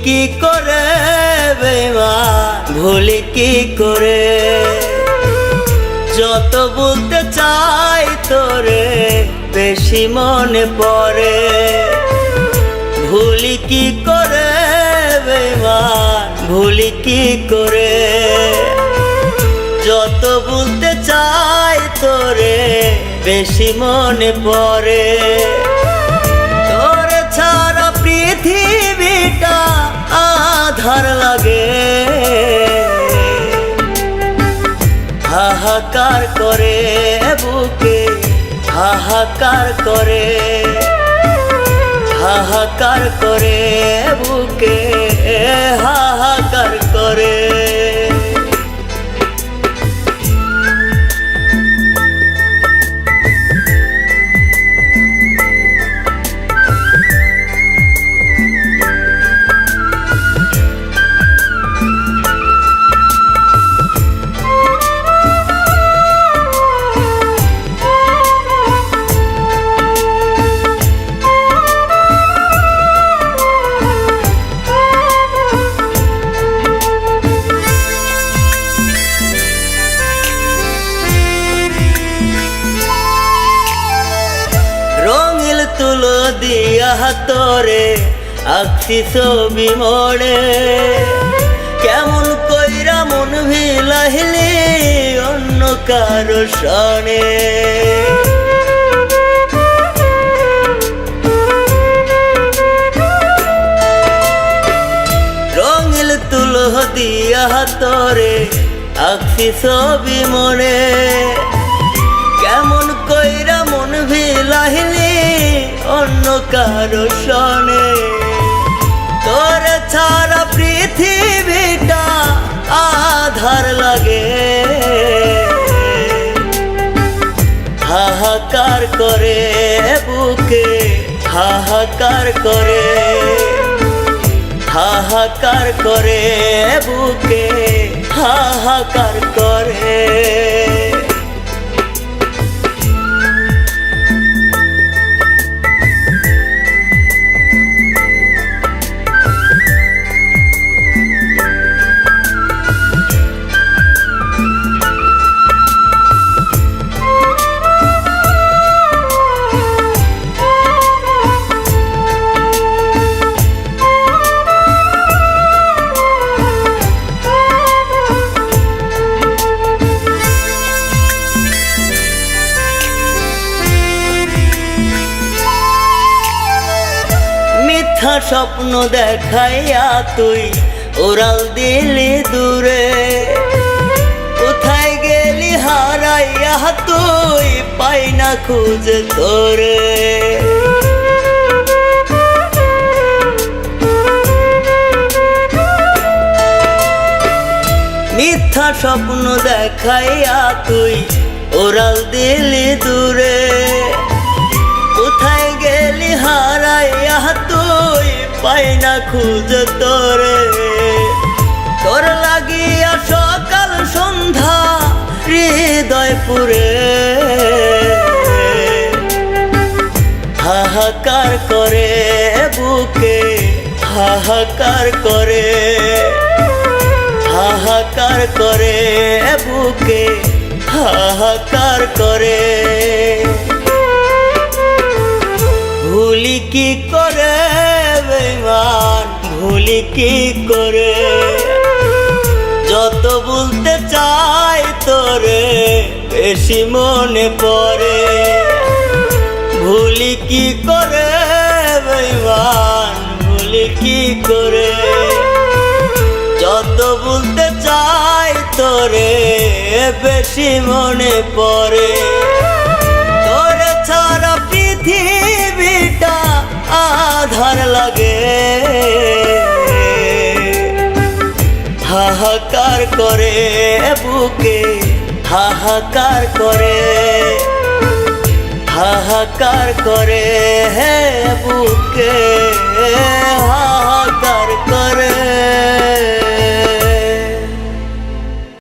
কি করে বেঈমান, ভুলি কি করে। যত বলতে চাই তোরে বেশি মনে পড়ে। ভুলি কি করে বেঈমান, ভুলি কি করে। যত বলতে চাই তোরে বেশি মনে পড়ে। তোরে ছাড়া পৃথিবীটা আধার লাগে। হাহাকার করে বুকে, হাহাকার করে, হাহাকার করে বুকে, হাহাকার করে। তুলো দিয়া তোরে আঁকছি ছবি মোড়ে। কেমন কইরা মন ভিলাইলি অন্য কারো সনে। রঙিল তুলো দিয়া তোরে আঁকছি ছবি মোড়ে। কেমন কইরা মন ভিলাইলি অন্য কারো সনে। তোরে ছাড়া পৃথিবীটা আধার লাগে। হাহাকার করে বুকে, হাহাকার করে, হাহাকার করে বুকে, হাহাকার করে। স্বপ্ন দেখাইয়া তুই উড়াল দিলি দূরে। কোথায় গেলি হারাইয়া তুই, পাই না খুঁজে তোরে। মিথ্যা স্বপ্ন দেখাইয়া তুই উড়াল দিলি দূরে। কোথায় গেলি হারাইয়া তুই, পাই না খুঁজে তোরে। তোর লাগিয়া সকাল সন্ধ্যা হৃদয় পুরে। হাহাকার করে বুকে, হাহাকার করে, হাহাকার করে বুকে, হাহাকার করে। ভুলি কি করে বেঈমান, ভুলি কি করে। যত বলতে চাই তোরে বেশি মনে পড়ে। ভুলি কি করে বেঈমান, ভুলি কি করে। যত বলতে চাই তোরে বেশি মনে পড়ে। তোরে ছাড়া পৃথিবীটা আধার লাগে। হাহাকার করে বুকে, হাহাকার করে, হাহাকার করে বুকে।